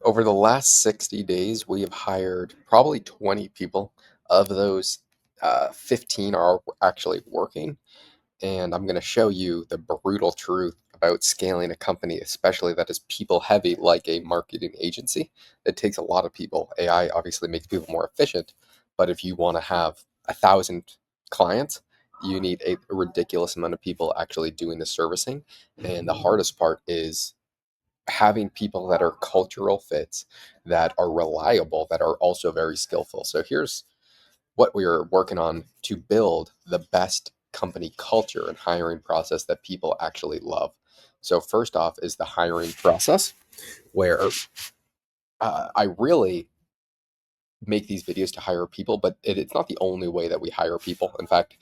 Over the last 60 days, we have hired probably 20 people. Of those, 15 are actually working. And I'm going to show you the brutal truth about scaling a company, especially that is people heavy, like a marketing agency. It takes a lot of people. AI obviously makes people more efficient, but if you want to have 1,000 clients, you need a ridiculous amount of people actually doing the servicing. And the hardest part is having people that are cultural fits, that are reliable, that are also very skillful. So here's what we are working on to build the best company culture and hiring process that people actually love. So first off is the hiring process, where I really make these videos to hire people, but it's not the only way that we hire people. In fact,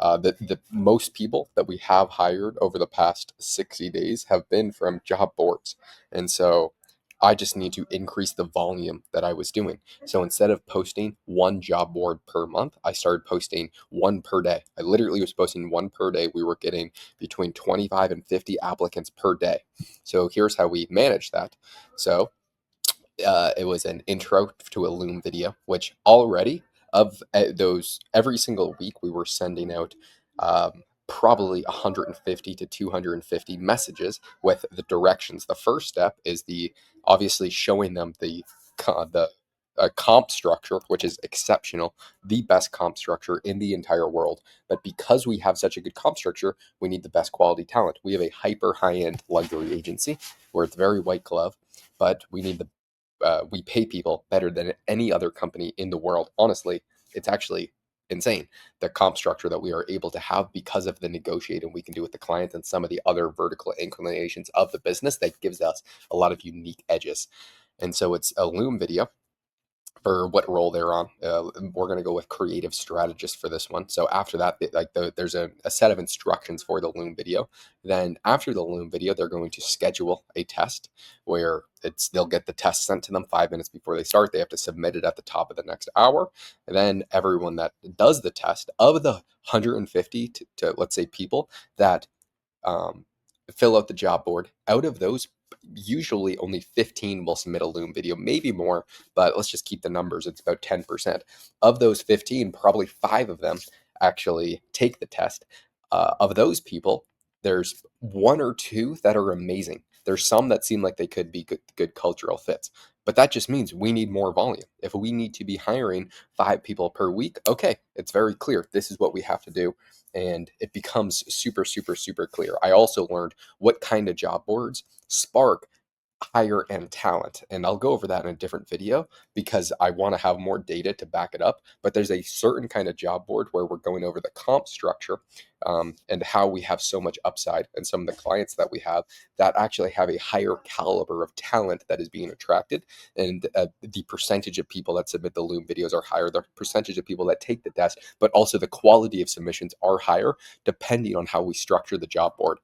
the most people that we have hired over the past 60 days have been from job boards. And so I just need to increase the volume that I was doing. So instead of posting one job board per month, I started posting one per day. I literally was posting one per day. We were getting between 25 and 50 applicants per day. So here's how we manage that. So it was an intro to a Loom video, which already of those every single week we were sending out probably 150 to 250 messages with the directions. The first step is the obviously showing them the comp structure, which is exceptional, the best comp structure in the entire world. But because we have such a good comp structure, we need the best quality talent. We have a hyper high end luxury agency where it's very white glove, but we pay people better than any other company in the world. Honestly, it's actually insane the comp structure that we are able to have because of the negotiating we can do with the client and some of the other vertical inclinations of the business that gives us a lot of unique edges. And so it's a Loom video for what role they're on. We're going to go with creative strategist for this one. So after that, there's a set of instructions for the Loom video. Then after the Loom video, they're going to schedule a test where they'll get the test sent to them 5 minutes before they start. They have to submit it at the top of the next hour. And then everyone that does the test, of the 150 to let's say people that um, fill out the job board. Out of those, usually only 15 will submit a Loom video, maybe more, but let's just keep the numbers. It's about 10%. Of those 15, probably five of them actually take the test. Of those people, there's one or two that are amazing. There's some that seem like they could be good cultural fits, but that just means we need more volume. If we need to be hiring 5 people per week, okay, it's very clear. This is what we have to do, and it becomes super, super, super clear. I also learned what kind of job boards spark higher end talent. And I'll go over that in a different video because I want to have more data to back it up. But there's a certain kind of job board where we're going over the comp structure, and how we have so much upside, and some of the clients that we have that actually have a higher caliber of talent that is being attracted. And the percentage of people that submit the Loom videos are higher. The percentage of people that take the test, but also the quality of submissions are higher depending on how we structure the job board.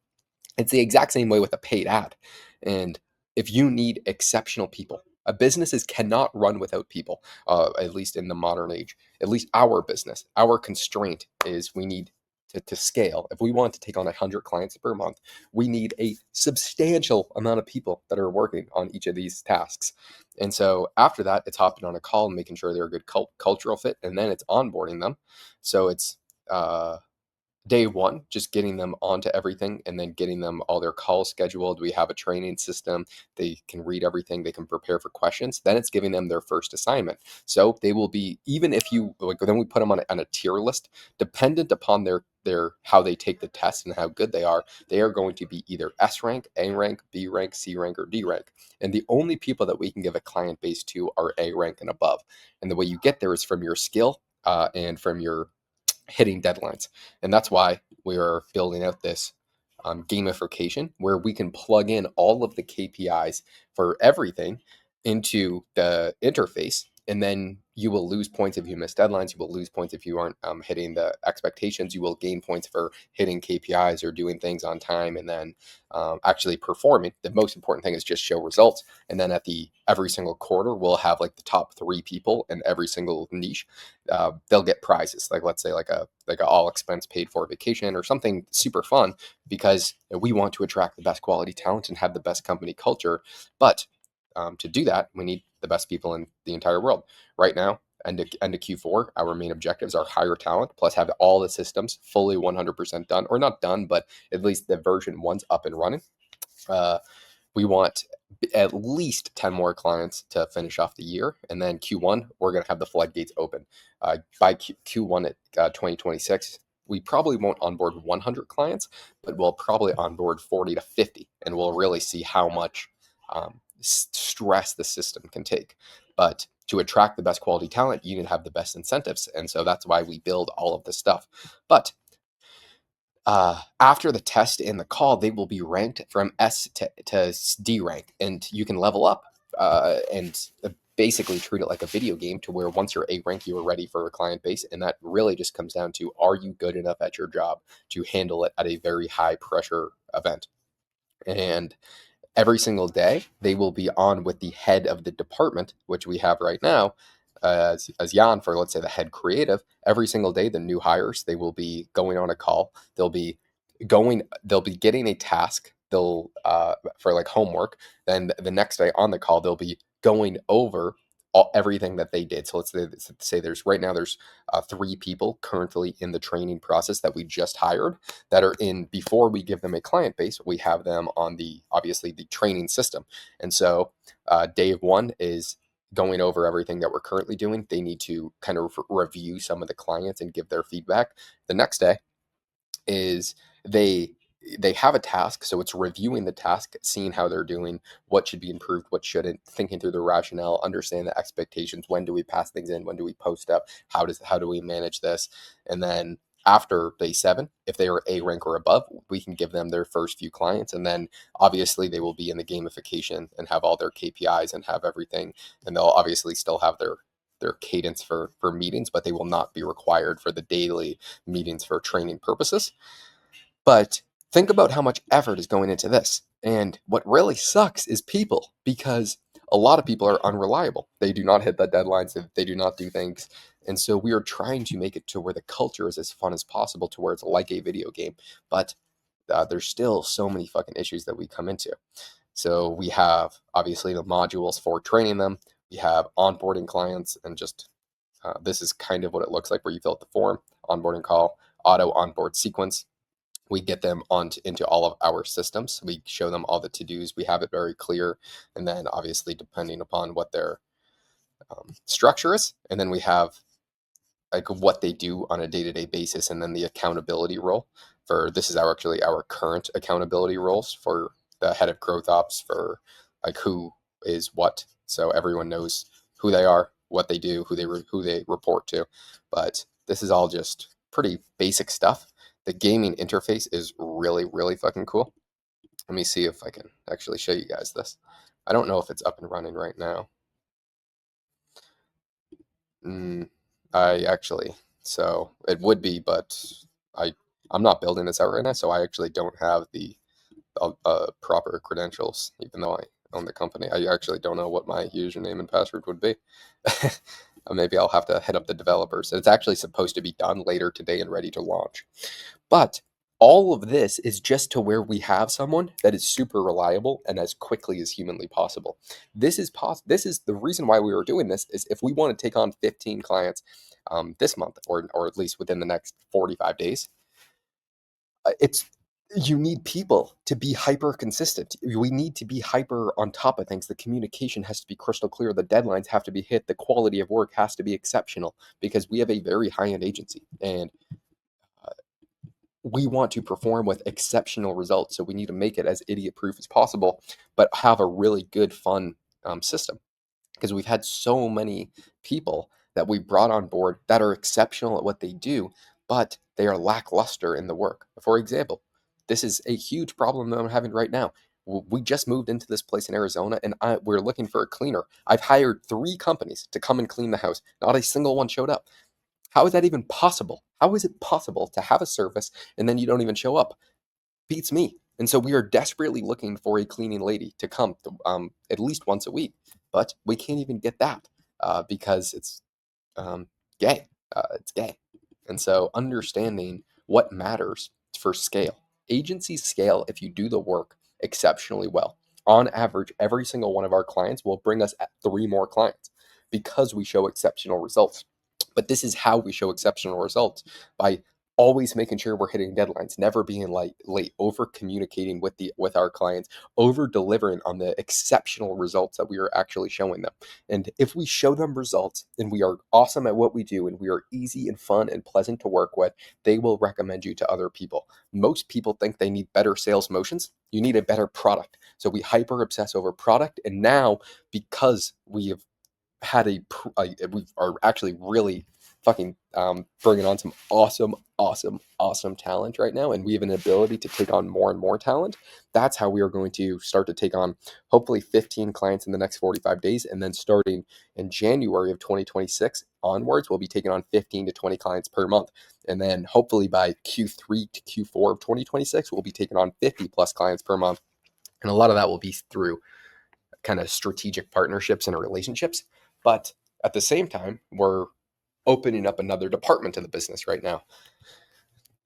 It's the exact same way with a paid ad. And if you need exceptional people, businesses cannot run without people, at least in the modern age. At least our business, our constraint is we need to scale. If we want to take on 100 clients per month, we need a substantial amount of people that are working on each of these tasks. And so after that, it's hopping on a call and making sure they're a good cultural fit, and then it's onboarding them. So it's day one, just getting them onto everything and then getting them all their calls scheduled. We have a training system. They can read everything. They can prepare for questions. Then it's giving them their first assignment. So they will be, even if you like, then we put them on a tier list, dependent upon their how they take the test and how good they are going to be either S rank, A rank, B rank, C rank, or D rank. And the only people that we can give a client base to are A rank and above. And the way you get there is from your skill, and from your hitting deadlines. And that's why we are building out this gamification where we can plug in all of the KPIs for everything into the interface. And then you will lose points if you miss deadlines. You will lose points if you aren't hitting the expectations. You will gain points for hitting KPIs or doing things on time, and then actually performing. The most important thing is just show results. And then at the every single quarter, we'll have like the top 3 people in every single niche. They'll get prizes, like let's say like a all expense paid for vacation or something super fun, because we want to attract the best quality talent and have the best company culture. But to do that, we need the best people in the entire world. Right now, end of Q4, our main objectives are hire talent, plus have all the systems fully 100% done, or not done, but at least the version one's up and running. Uh, we want at least 10 more clients to finish off the year. And then Q1, we're going to have the floodgates open. By Q1 at 2026, we probably won't onboard 100 clients, but we'll probably onboard 40 to 50. And we'll really see how much stress the system can take. But to attract the best quality talent, you need to have the best incentives. And so that's why we build all of this stuff. But after the test and the call, they will be ranked from S to D rank, and you can level up and basically treat it like a video game to where once you're A rank, you are ready for a client base. And that really just comes down to, are you good enough at your job to handle it at a very high pressure event? And every single day they will be on with the head of the department, which we have right now, as Jan, for let's say the head creative. Every single day the new hires, they will be going on a call, they'll be getting a task, they'll for like homework. Then the next day on the call they'll be going over everything that they did. So let's say there's right now there's 3 people currently in the training process that we just hired, that are in, before we give them a client base, we have them on the, obviously, the training system. And so day of one is going over everything that we're currently doing. They need to kind of review some of the clients and give their feedback. The next day is they have a task, so it's reviewing the task, seeing how they're doing, what should be improved, what shouldn't, thinking through the rationale, understand the expectations, when do we pass things in, when do we post up, how do we manage this. And then after day 7, if they are A rank or above, we can give them their first few clients, and then obviously they will be in the gamification and have all their KPIs and have everything, and they'll obviously still have their cadence for meetings, but they will not be required for the daily meetings for training purposes. But think about how much effort is going into this. And what really sucks is people, because a lot of people are unreliable. They do not hit the deadlines, they do not do things. And so we are trying to make it to where the culture is as fun as possible, to where it's like a video game. But there's still so many fucking issues that we come into. So we have obviously the modules for training them. We have onboarding clients, and just this is kind of what it looks like, where you fill out the form, onboarding call, auto onboard sequence. We get them into all of our systems. We show them all the to-dos. We have it very clear. And then obviously depending upon what their structure is. And then we have like what they do on a day-to-day basis, and then the accountability role. For this is actually our current accountability roles for the head of growth ops, for like who is what, so everyone knows who they are, what they do, who they report to. But this is all just pretty basic stuff. The gaming interface is really, really fucking cool. Let me see if I can actually show you guys this. I don't know if it's up and running right now. Mm, I actually, so it would be, but I I'm not building this out right now, so I actually don't have the proper credentials, even though I own the company. I actually don't know what my username and password would be. Maybe I'll have to hit up the developers. It's actually supposed to be done later today and ready to launch. But all of this is just to where we have someone that is super reliable and as quickly as humanly possible. This is the reason why we were doing this, is if we want to take on 15 clients this month, or at least within the next 45 days, it's you need people to be hyper consistent. We need to be hyper on top of things. The communication has to be crystal clear. The deadlines have to be hit. The quality of work has to be exceptional, because we have a very high end agency, and we want to perform with exceptional results. So we need to make it as idiot proof as possible, but have a really good, fun system. Because we've had so many people that we brought on board that are exceptional at what they do, but they are lackluster in the work. For example, this is a huge problem that I'm having right now. We just moved into this place in Arizona, and we're looking for a cleaner. I've hired 3 companies to come and clean the house. Not a single one showed up. How is that even possible? How is it possible to have a service and then you don't even show up? Beats me. And so we are desperately looking for a cleaning lady to come at least once a week, but we can't even get that because it's gay. It's gay. And so understanding what matters for scale. Agencies scale if you do the work exceptionally well. On average, every single one of our clients will bring us at 3 more clients because we show exceptional results. But this is how we show exceptional results, by always making sure we're hitting deadlines, never being late, over communicating with our clients, over delivering on the exceptional results that we are actually showing them. And if we show them results and we are awesome at what we do and we are easy and fun and pleasant to work with, they will recommend you to other people. Most people think they need better sales motions. You need a better product. So we hyper obsess over product. And now, because we have had we are actually really fucking bringing on some awesome talent right now, and we have an ability to take on more and more talent. That's how we are going to start to take on hopefully 15 clients in the next 45 days, and then starting in January of 2026 onwards, we'll be taking on 15 to 20 clients per month, and then hopefully by Q3 to Q4 of 2026 we'll be taking on 50 plus clients per month, and a lot of that will be through kind of strategic partnerships and relationships. But at the same time, we're opening up another department of the business right now.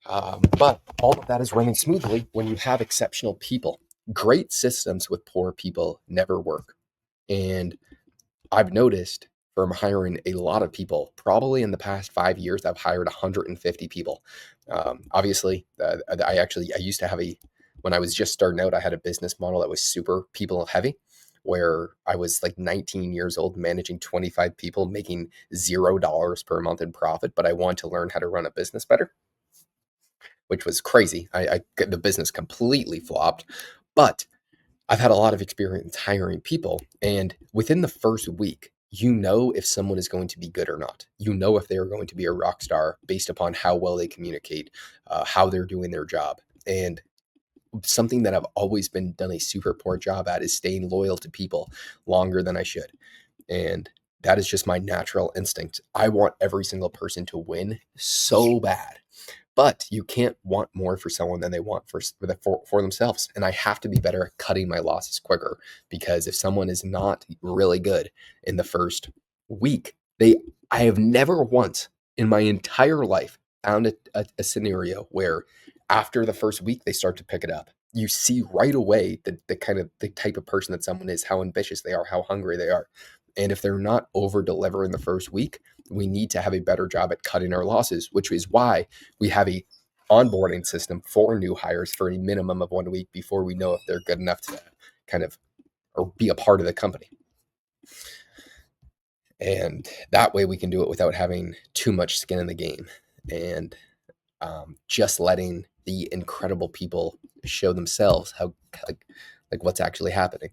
But all of that is running smoothly when you have exceptional people. Great systems with poor people never work. And I've noticed from hiring a lot of people, probably in the past 5 years, I've hired 150 people. Obviously, I used to have when I was just starting out, I had a business model that was super people heavy, where I was like 19 years old, managing 25 people, making $0 per month in profit. But I wanted to learn how to run a business better, which was crazy. The business completely flopped, but I've had a lot of experience hiring people, and within the first week, you know if someone is going to be good or not. You know if they are going to be a rock star based upon how well they communicate, how they're doing their job. And something that I've always been done a super poor job at is staying loyal to people longer than I should. And that is just my natural instinct. I want every single person to win so bad. But you can't want more for someone than they want for themselves. And I have to be better at cutting my losses quicker, because if someone is not really good in the first week, I have never once in my entire life found a scenario where after the first week they start to pick it up. You see right away the kind of the type of person that someone is, how ambitious they are, how hungry they are. And if they're not over delivering the first week, we need to have a better job at cutting our losses, which is why we have a onboarding system for new hires for a minimum of 1 week before we know if they're good enough to kind of or be a part of the company. And that way we can do it without having too much skin in the game, and just letting the incredible people show themselves how like what's actually happening.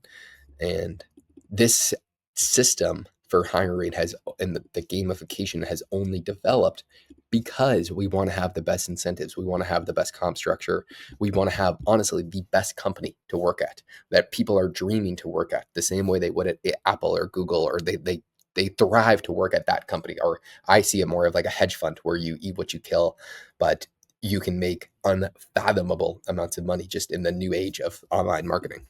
And this system for hiring and the gamification has only developed because we want to have the best incentives. We want to have the best comp structure. We want to have, honestly, the best company to work at, that people are dreaming to work at the same way they would at Apple or Google, or they thrive to work at that company. Or I see it more of like a hedge fund where you eat what you kill, but you can make unfathomable amounts of money just in the new age of online marketing.